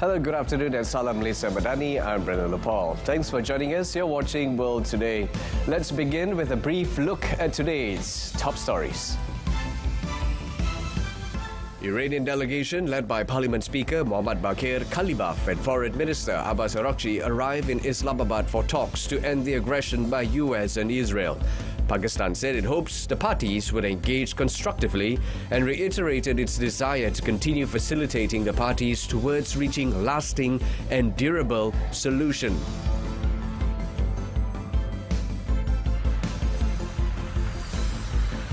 Hello, good afternoon and Salam Malaysia Madani. I'm Brendan Lepal. Thanks for joining us. You're watching World Today. Let's begin with a brief look at today's top stories. Iranian delegation led by Parliament Speaker Mohammad Bagher Khalibaf and Foreign Minister Abbas Araghchi arrive in Islamabad for talks to end the aggression by US and Israel. Pakistan said it hopes the parties would engage constructively and reiterated its desire to continue facilitating the parties towards reaching lasting and durable solution.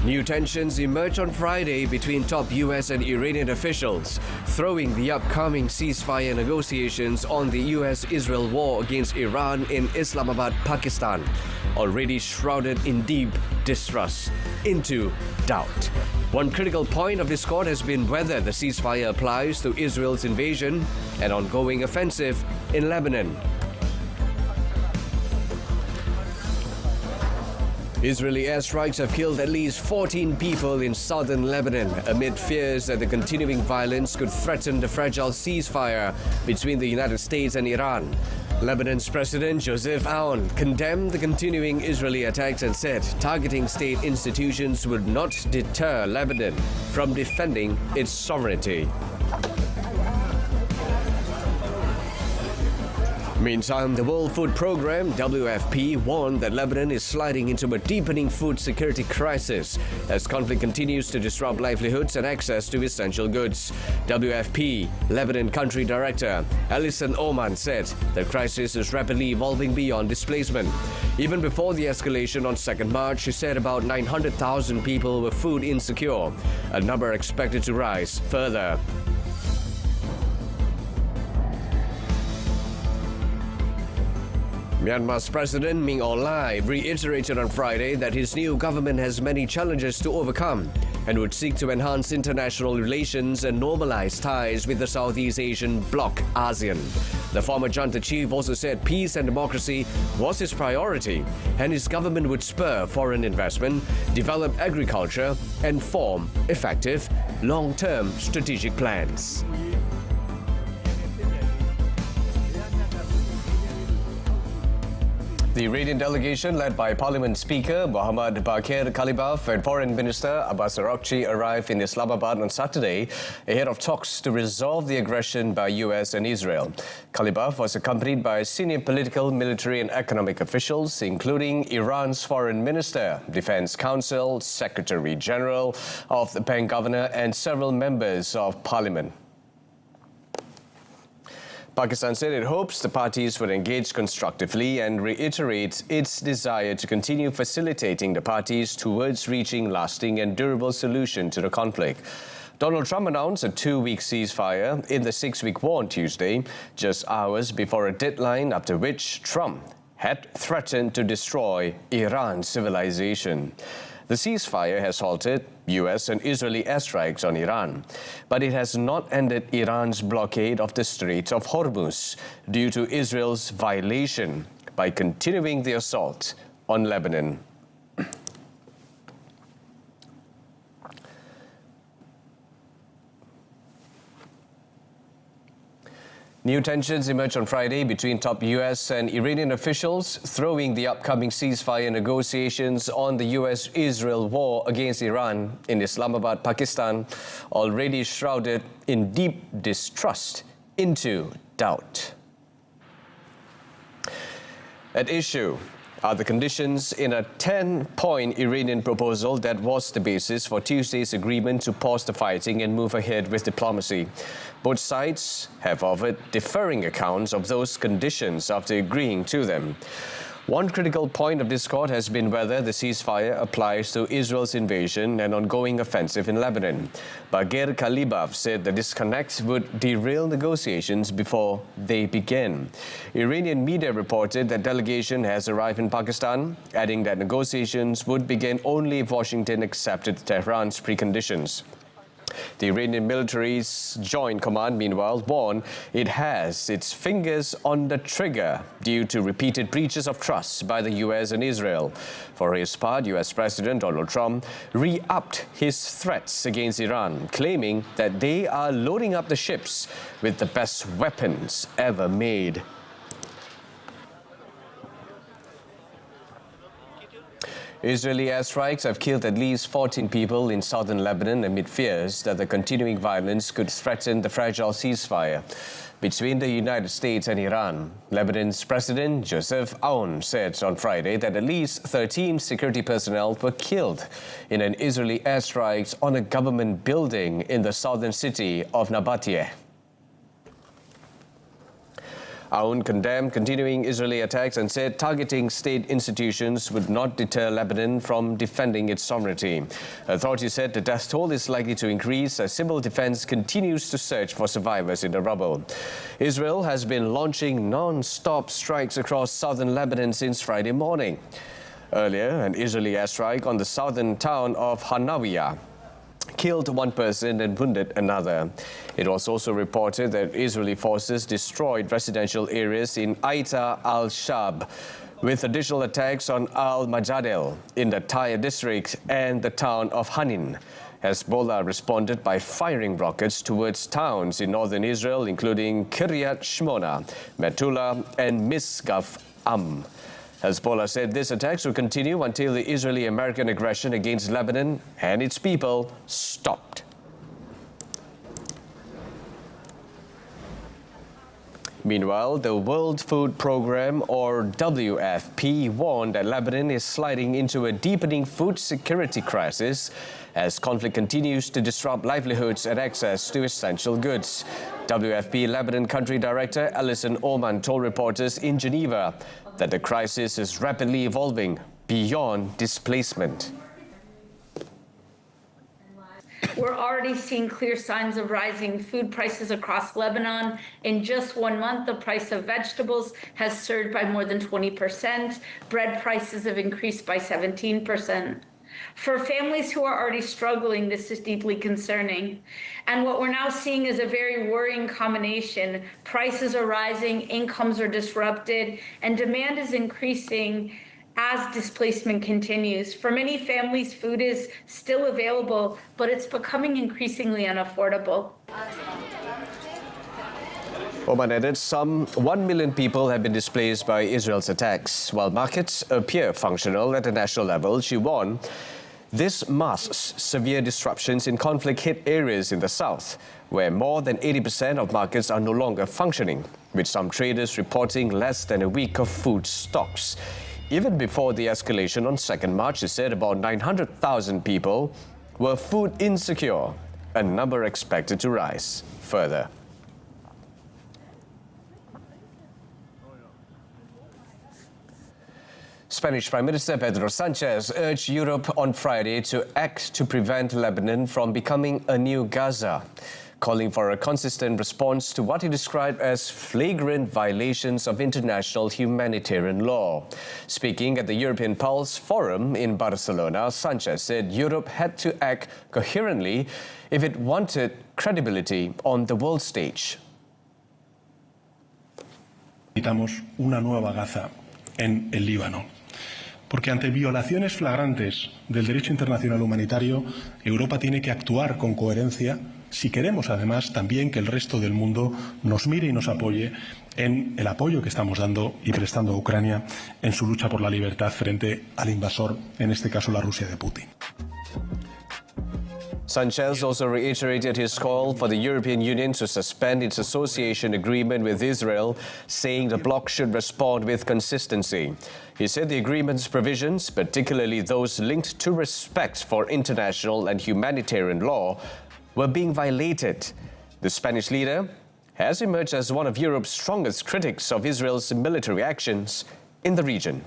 New tensions emerged on Friday between top US and Iranian officials, throwing the upcoming ceasefire negotiations on the US-Israel war against Iran in Islamabad, Pakistan, already shrouded in deep distrust, into doubt. One critical point of discord has been whether the ceasefire applies to Israel's invasion and ongoing offensive in Lebanon. Israeli airstrikes have killed at least 14 people in southern Lebanon amid fears that the continuing violence could threaten the fragile ceasefire between the United States and Iran. Lebanon's President Joseph Aoun condemned the continuing Israeli attacks and said targeting state institutions would not deter Lebanon from defending its sovereignty. Meantime, the World Food Programme, WFP, warned that Lebanon is sliding into a deepening food security crisis as conflict continues to disrupt livelihoods and access to essential goods. WFP Lebanon Country Director Alison Oman said the crisis is rapidly evolving beyond displacement. Even before the escalation on 2nd March, she said about 900,000 people were food insecure, a number expected to rise further. Myanmar's President Min Aung Hlaing reiterated on Friday that his new government has many challenges to overcome and would seek to enhance international relations and normalize ties with the Southeast Asian bloc ASEAN. The former junta chief also said peace and democracy was his priority and his government would spur foreign investment, develop agriculture and form effective long-term strategic plans. The Iranian delegation, led by Parliament Speaker Mohammad Bagher Khalibaf and Foreign Minister Abbas Araghchi, arrived in Islamabad on Saturday ahead of talks to resolve the aggression by US and Israel. Khalibaf was accompanied by senior political, military and economic officials, including Iran's Foreign Minister, Defense Council, Secretary General of the Bank Governor and several members of Parliament. Pakistan said it hopes the parties would engage constructively and reiterate its desire to continue facilitating the parties towards reaching lasting and durable solution to the conflict. Donald Trump announced a 2-week ceasefire in the 6-week war on Tuesday, just hours before a deadline after which Trump had threatened to destroy Iran's civilization. The ceasefire has halted US and Israeli airstrikes on Iran, but it has not ended Iran's blockade of the Strait of Hormuz due to Israel's violation by continuing the assault on Lebanon. New tensions emerged on Friday between top US and Iranian officials, throwing the upcoming ceasefire negotiations on the US-Israel war against Iran in Islamabad, Pakistan, already shrouded in deep distrust, into doubt. At issue are the conditions in a 10-point Iranian proposal that was the basis for Tuesday's agreement to pause the fighting and move ahead with diplomacy. Both sides have offered differing accounts of those conditions after agreeing to them. One critical point of discord has been whether the ceasefire applies to Israel's invasion and ongoing offensive in Lebanon. Bagher Khalibaf said the disconnect would derail negotiations before they begin. Iranian media reported that delegation has arrived in Pakistan, adding that negotiations would begin only if Washington accepted Tehran's preconditions. The Iranian military's Joint Command, meanwhile, warned it has its fingers on the trigger due to repeated breaches of trust by the US and Israel. For his part, US President Donald Trump re-upped his threats against Iran, claiming that they are loading up the ships with the best weapons ever made. Israeli airstrikes have killed at least 14 people in southern Lebanon amid fears that the continuing violence could threaten the fragile ceasefire between the United States and Iran. Lebanon's President Joseph Aoun said on Friday that at least 13 security personnel were killed in an Israeli airstrike on a government building in the southern city of Nabateh. Aoun condemned continuing Israeli attacks and said targeting state institutions would not deter Lebanon from defending its sovereignty. Authorities said the death toll is likely to increase as civil defense continues to search for survivors in the rubble. Israel has been launching non-stop strikes across southern Lebanon since Friday morning. Earlier, an Israeli airstrike on the southern town of Hanawiya killed one person and wounded another. It was also reported that Israeli forces destroyed residential areas in Aita al-Shab, with additional attacks on al-Majadel in the Tyre district and the town of Hanin. Hezbollah responded by firing rockets towards towns in northern Israel, including Kiryat Shmona, Metula, and Misgaf Am. Hezbollah said these attacks will continue until the Israeli-American aggression against Lebanon and its people stopped. Meanwhile, the World Food Programme, or WFP, warned that Lebanon is sliding into a deepening food security crisis as conflict continues to disrupt livelihoods and access to essential goods. WFP Lebanon Country Director Alison Oman told reporters in Geneva that the crisis is rapidly evolving beyond displacement. We're already seeing clear signs of rising food prices across Lebanon. In just 1 month, the price of vegetables has surged by more than 20%. Bread prices have increased by 17%. For families who are already struggling, this is deeply concerning. And what we're now seeing is a very worrying combination. Prices are rising, incomes are disrupted, and demand is increasing as displacement continues. For many families, food is still available, but it's becoming increasingly unaffordable. Oman added some 1 million people have been displaced by Israel's attacks. While markets appear functional at a national level, she warned this masks severe disruptions in conflict-hit areas in the south, where more than 80% of markets are no longer functioning, with some traders reporting less than a week of food stocks. Even before the escalation on 2nd March, she said about 900,000 people were food insecure, a number expected to rise further. Spanish Prime Minister Pedro Sanchez urged Europe on Friday to act to prevent Lebanon from becoming a new Gaza, calling for a consistent response to what he described as flagrant violations of international humanitarian law. Speaking at the European Pulse Forum in Barcelona, Sanchez said Europe had to act coherently if it wanted credibility on the world stage. Necesitamos una nueva Gaza en el Líbano. Porque ante violaciones flagrantes del derecho internacional humanitario, Europa tiene que actuar con coherencia si queremos, además, también que el resto del mundo nos mire y nos apoye en el apoyo que estamos dando y prestando a Ucrania en su lucha por la libertad frente al invasor, en este caso la Rusia de Putin. Sanchez also reiterated his call for the European Union to suspend its association agreement with Israel, saying the bloc should respond with consistency. He said the agreement's provisions, particularly those linked to respect for international and humanitarian law, were being violated. The Spanish leader has emerged as one of Europe's strongest critics of Israel's military actions in the region.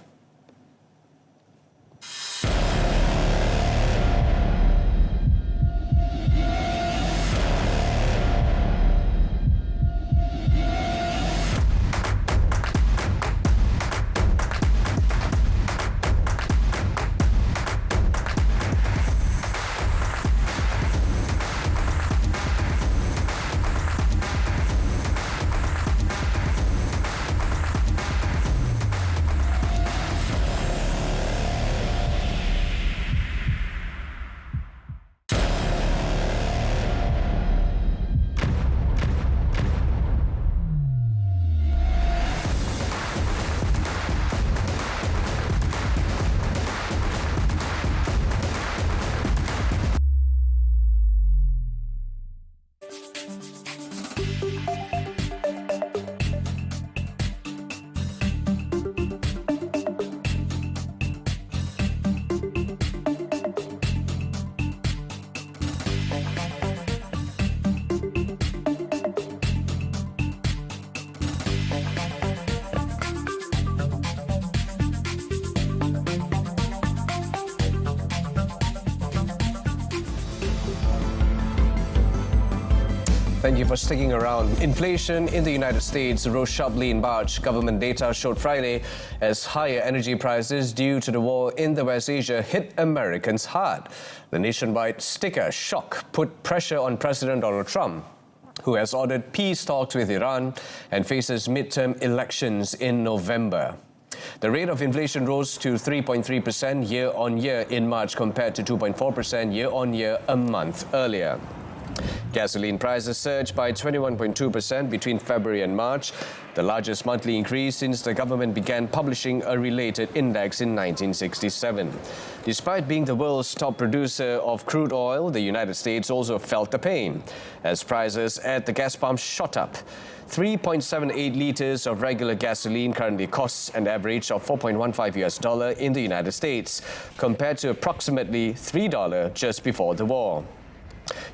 Thank you for sticking around. Inflation in the United States rose sharply in March. Government data showed Friday as higher energy prices due to the war in the West Asia hit Americans hard. The nationwide sticker shock put pressure on President Donald Trump, who has ordered peace talks with Iran and faces midterm elections in November. The rate of inflation rose to 3.3% year-on-year in March compared to 2.4% year-on-year a month earlier. Gasoline prices surged by 21.2% between February and March, the largest monthly increase since the government began publishing a related index in 1967. Despite being the world's top producer of crude oil, the United States also felt the pain as prices at the gas pumps shot up. 3.78 liters of regular gasoline currently costs an average of $4.15 in the United States, compared to approximately $3 just before the war.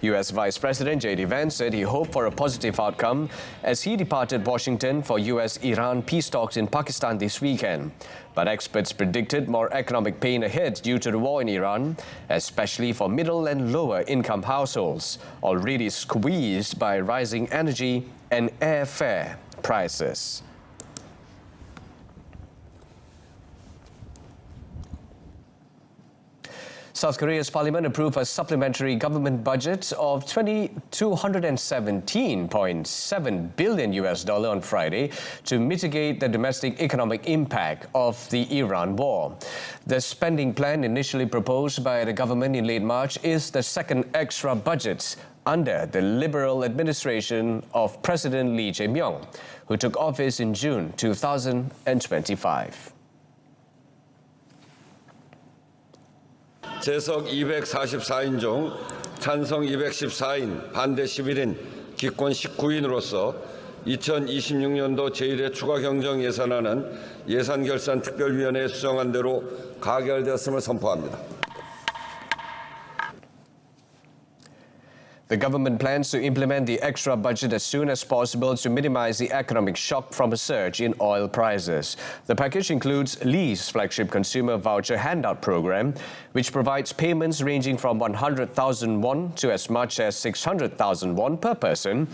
U.S. Vice President J.D. Vance said he hoped for a positive outcome as he departed Washington for U.S.-Iran peace talks in Pakistan this weekend. But experts predicted more economic pain ahead due to the war in Iran, especially for middle and lower income households, already squeezed by rising energy and airfare prices. South Korea's parliament approved a supplementary government budget of $217.7 billion on Friday to mitigate the domestic economic impact of the Iran war. The spending plan initially proposed by the government in late March is the second extra budget under the Liberal administration of President Lee Jae-myung, who took office in June 2025. 재석 244인 중 찬성 214인, 반대 11인, 기권 19인으로서 2026년도 제1회 추가 경정 예산안은 예산결산특별위원회에 수정한 대로 가결되었음을 선포합니다. The government plans to implement the extra budget as soon as possible to minimize the economic shock from a surge in oil prices. The package includes Lee's flagship consumer voucher handout program, which provides payments ranging from 100,000 won to as much as 600,000 won per person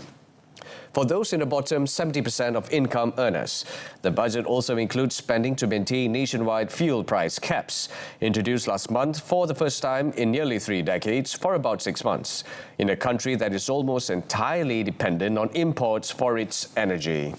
for those in the bottom 70% of income earners. The budget also includes spending to maintain nationwide fuel price caps, introduced last month for the first time in nearly 3 decades for about 6 months, in a country that is almost entirely dependent on imports for its energy.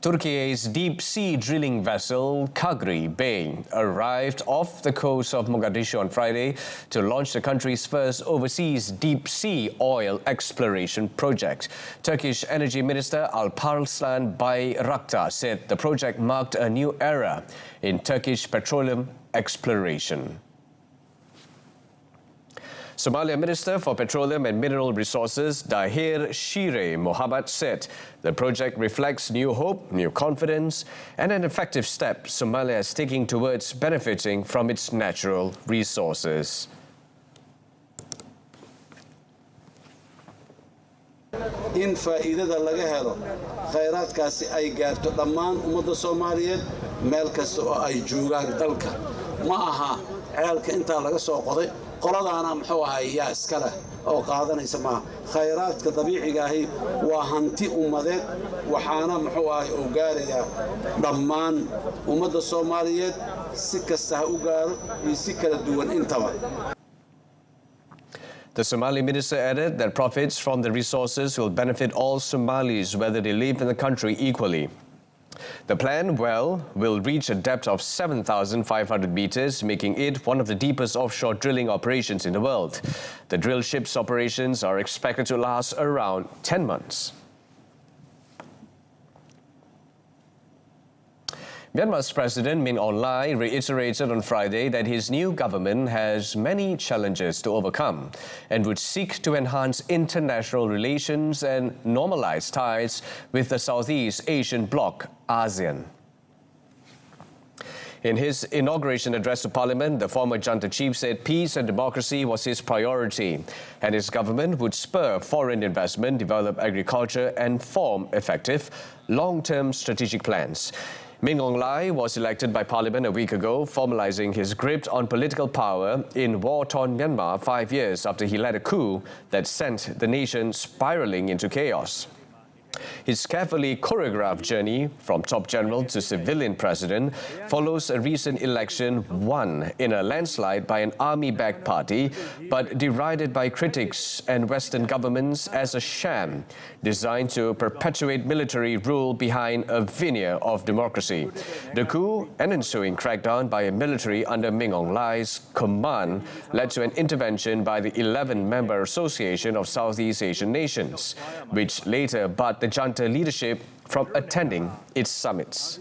Turkey's deep-sea drilling vessel Kagri Bey arrived off the coast of Mogadishu on Friday to launch the country's first overseas deep-sea oil exploration project. Turkish Energy Minister Alparslan Bayraktar said the project marked a new era in Turkish petroleum exploration. Somalia Minister for Petroleum and Mineral Resources Dahir Shire Mohammed said the project reflects new hope, new confidence, and an effective step Somalia is taking towards benefiting from its natural resources. In faa'iidada laga helo khayraadkaasi ay gaarto dhammaan ummadda Soomaaliyeed meel kasta oo ay joogaan dalka ma aha ceelka inta laga soo qoday qoladaana muxuu ahaa yaa iska leh oo qaadanaysa ma khayraadka dabiiciga ahi waa hanti ummadeed waxaana muxuu ahaa oo gaaraya dhammaan ummadda Soomaaliyeed si kasta ha u gaaro iyo si kala duwan intaba. The Somali minister added that profits from the resources will benefit all Somalis, whether they live in the country equally. The planned well will reach a depth of 7,500 meters, making it one of the deepest offshore drilling operations in the world. The drill ship's operations are expected to last around 10 months. Myanmar's President Min Aung Hlaing reiterated on Friday that his new government has many challenges to overcome and would seek to enhance international relations and normalize ties with the Southeast Asian bloc, ASEAN. In his inauguration address to Parliament, the former junta chief said peace and democracy was his priority, and his government would spur foreign investment, develop agriculture, and form effective long-term strategic plans. Min Aung Hlaing was elected by parliament a week ago, formalizing his grip on political power in war-torn Myanmar 5 years after he led a coup that sent the nation spiraling into chaos. His carefully choreographed journey from top general to civilian president follows a recent election won in a landslide by an army-backed party, but derided by critics and Western governments as a sham designed to perpetuate military rule behind a veneer of democracy. The coup and ensuing crackdown by a military under Min Aung Hlaing's command led to an intervention by the 11-member Association of Southeast Asian Nations, which later barred the junta leadership from attending its summits.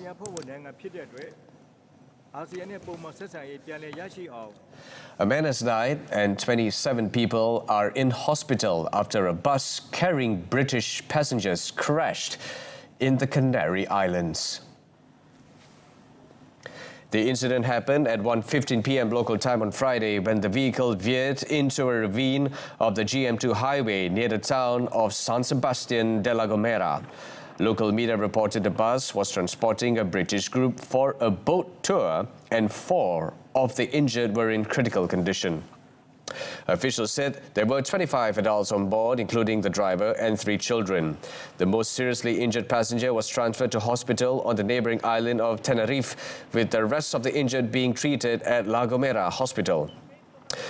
A man has died and 27 people are in hospital after a bus carrying British passengers crashed in the Canary Islands. The incident happened at 1:15 p.m. local time on Friday when the vehicle veered into a ravine of the GM2 highway near the town of San Sebastián de la Gomera. Local media reported the bus was transporting a British group for a boat tour and 4 of the injured were in critical condition. Officials said there were 25 adults on board, including the driver and 3 children. The most seriously injured passenger was transferred to hospital on the neighboring island of Tenerife, with the rest of the injured being treated at La Gomera Hospital.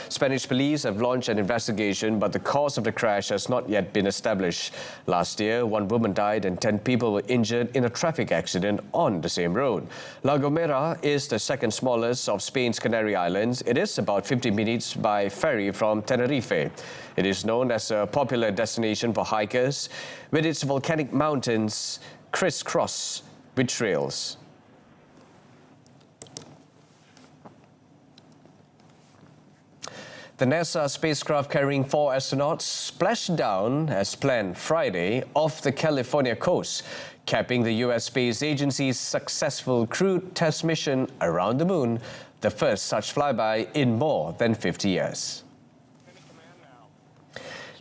Spanish police have launched an investigation, but the cause of the crash has not yet been established. Last year, 1 woman died and 10 people were injured in a traffic accident on the same road. La Gomera is the second smallest of Spain's Canary Islands. It is about 50 minutes by ferry from Tenerife. It is known as a popular destination for hikers, with its volcanic mountains crisscrossed with trails. The NASA spacecraft carrying 4 astronauts splashed down as planned Friday off the California coast, capping the U.S. Space Agency's successful crewed test mission around the moon, the first such flyby in more than 50 years.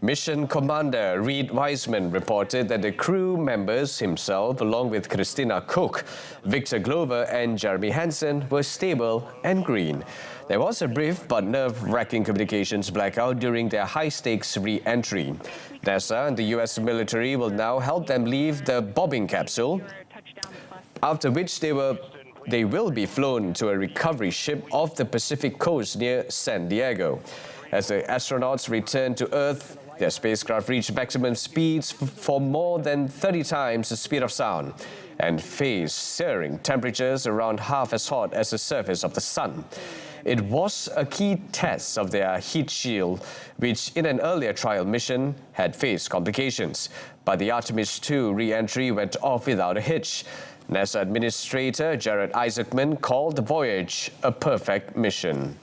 Mission Commander Reed Wiseman reported that the crew members himself, along with Christina Cook, Victor Glover and Jeremy Hansen, were stable and green. There was a brief but nerve-wracking communications blackout during their high-stakes re-entry. NASA and the U.S. military will now help them leave the bobbing capsule, after which they will be flown to a recovery ship off the Pacific coast near San Diego. As the astronauts return to Earth, their spacecraft reached maximum speeds for more than 30 times the speed of sound and faced searing temperatures around half as hot as the surface of the sun. It was a key test of their heat shield, which in an earlier trial mission had faced complications. But the Artemis II re-entry went off without a hitch. NASA Administrator Jared Isaacman called the voyage a perfect mission.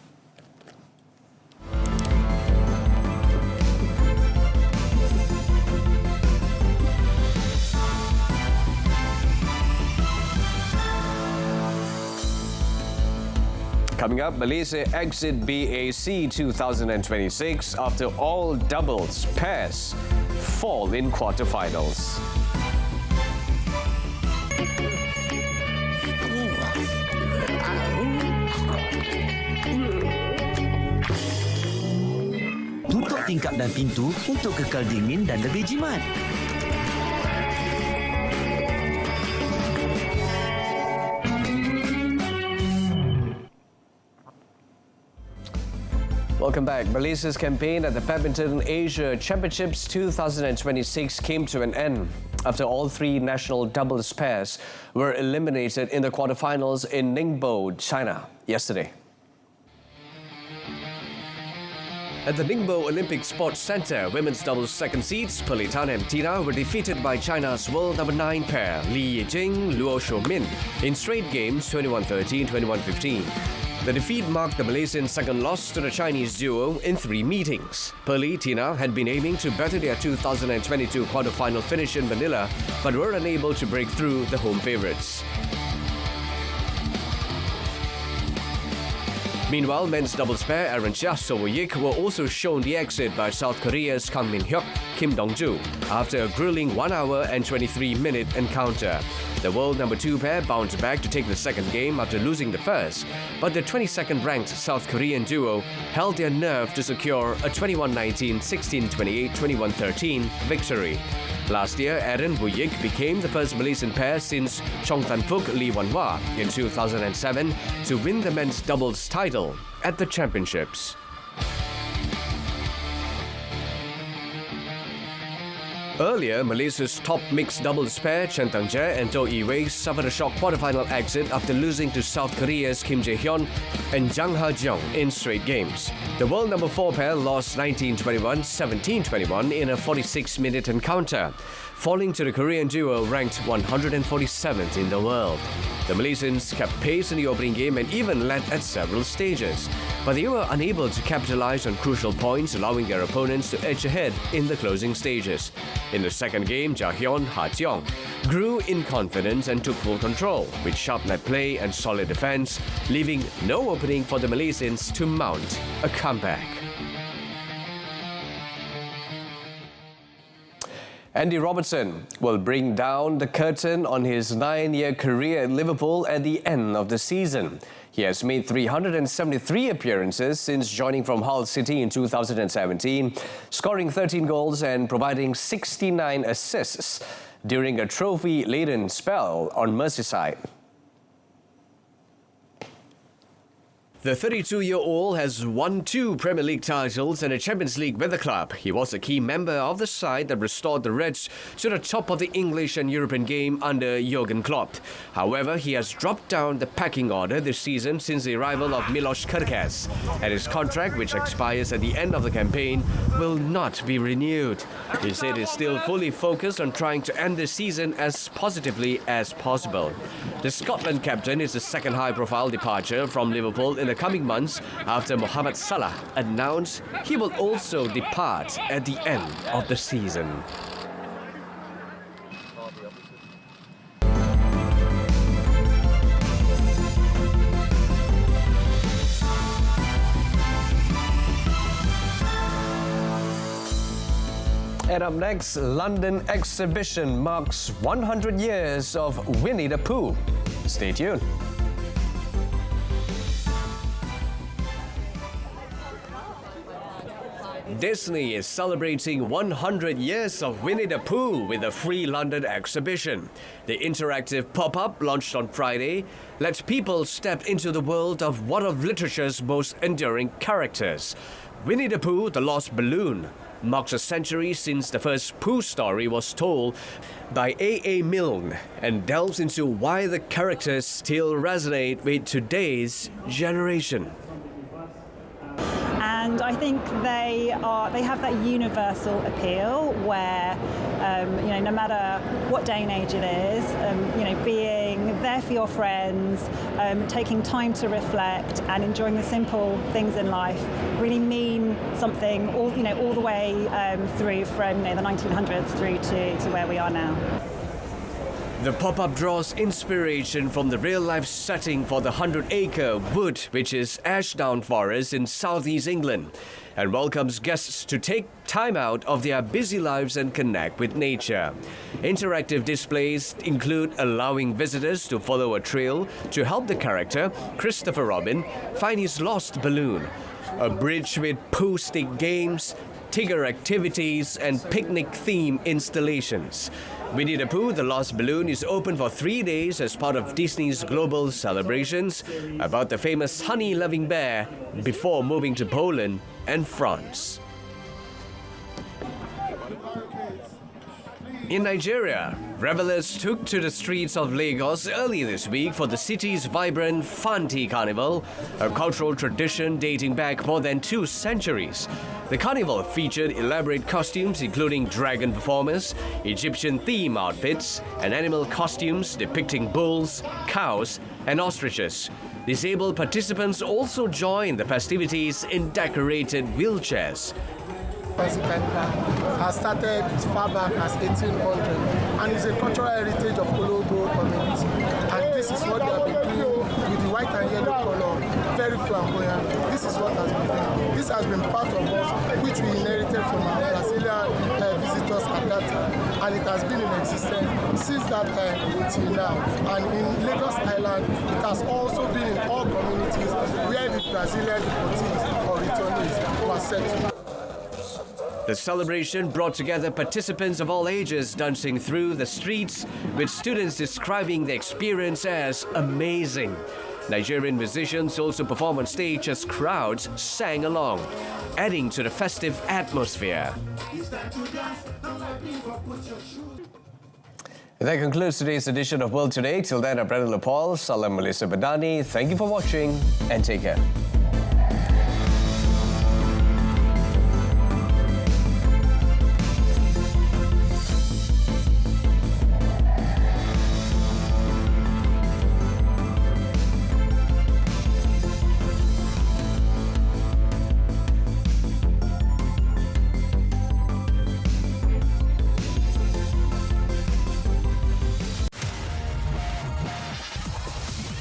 Coming up, Malaysia exit BAC 2026 after all doubles pairs fall in quarterfinals. Tutup tingkap dan pintu untuk kekal dingin dan lebih jimat. Welcome back. Malaysia's campaign at the Badminton Asia Championships 2026 came to an end after all 3 national doubles pairs were eliminated in the quarterfinals in Ningbo, China, yesterday. At the Ningbo Olympic Sports Center, women's doubles second seeds Perli Tan and Tina were defeated by China's world number 9 pair Li Yijing, Luo Xiumin in straight games 21-13, 21-15. The defeat marked the Malaysian second loss to the Chinese duo in 3 meetings. Perli Tina had been aiming to better their 2022 quarterfinal finish in Manila, but were unable to break through the home favourites. Meanwhile, men's doubles pair Aaron Chia Sowoyik were also shown the exit by South Korea's Kang Min Hyuk, Kim Dong-ju, after a grueling 1 hour and 23-minute encounter. The world number 2 pair bounced back to take the second game after losing the first, but the 22nd ranked South Korean duo held their nerve to secure a 21-19, 16-28, 21-13 victory. Last year, Aaron Wuyik became the first Malaysian pair since Chong Tan Phuc Lee Wan Wah in 2007 to win the men's doubles title at the championships. Earlier, Malaysia's top mixed doubles pair Chen Tang-jae and Do Yi-wei suffered a shock quarterfinal exit after losing to South Korea's Kim Jae-hyun and Jang Ha-jung in straight games. The world number 4 pair lost 19-21, 17-21 in a 46-minute encounter, falling to the Korean duo ranked 147th in the world. The Malaysians kept pace in the opening game and even led at several stages, but they were unable to capitalize on crucial points, allowing their opponents to edge ahead in the closing stages. In the second game, Jae-hyun Ha-jeong grew in confidence and took full control, with sharp net play and solid defense, leaving no opening for the Malaysians to mount a comeback. Andy Robertson will bring down the curtain on his 9-year career at Liverpool at the end of the season. He has made 373 appearances since joining from Hull City in 2017, scoring 13 goals and providing 69 assists during a trophy-laden spell on Merseyside. The 32-year-old has won 2 Premier League titles and a Champions League with the club. He was a key member of the side that restored the Reds to the top of the English and European game under Jurgen Klopp. However, he has dropped down the pecking order this season since the arrival of Milos Kerkez, and his contract, which expires at the end of the campaign, will not be renewed. He said he's still fully focused on trying to end the season as positively as possible. The Scotland captain is the second high-profile departure from Liverpool in the coming months after Mohamed Salah announced he will also depart at the end of the season. And up next, London exhibition marks 100 years of Winnie the Pooh. Stay tuned. Disney is celebrating 100 years of Winnie the Pooh with a free London exhibition. The interactive pop-up, launched on Friday, lets people step into the world of one of literature's most enduring characters. Winnie the Pooh, the Lost Balloon, marks a century since the first Pooh story was told by A.A. Milne and delves into why the characters still resonate with today's generation. And I think they have that universal appeal where, no matter what day and age it is, being there for your friends, taking time to reflect and enjoying the simple things in life really mean something all the way through from the 1900s through to where we are now. The pop-up draws inspiration from the real-life setting for the 100-acre wood, which is Ashdown Forest in southeast England, and welcomes guests to take time out of their busy lives and connect with nature. Interactive displays include allowing visitors to follow a trail to help the character, Christopher Robin, find his lost balloon, a bridge with Pooh stick games, Tigger activities, and picnic-themed installations. Winnie the Pooh, the Lost Balloon, is open for 3 days as part of Disney's global celebrations about the famous honey-loving bear before moving to Poland and France. In Nigeria, revelers took to the streets of Lagos early this week for the city's vibrant Fanti Carnival, a cultural tradition dating back more than 2 centuries. The carnival featured elaborate costumes including dragon performers, Egyptian-themed outfits, and animal costumes depicting bulls, cows, and ostriches. Disabled participants also joined the festivities in decorated wheelchairs. Fanti Carnival has started as far back as 1800 and is a cultural heritage of Olodo community. And this is what they have been doing with the white and yellow color, very flamboyant. This is what has been done. This has been part of us, which we inherited from our Brazilian visitors. just at that time, and it has been in existence since that time till now. And in Lagos Island, it has also been in all communities where the Brazilian deportees or returnees were settled. The celebration brought together participants of all ages dancing through the streets, with students describing the experience as amazing. Nigerian musicians also performed on stage as crowds sang along, adding to the festive atmosphere. That concludes today's edition of World Today. Till then, I'm Brandon Paul, Salam Melissa Badani. Thank you for watching and take care.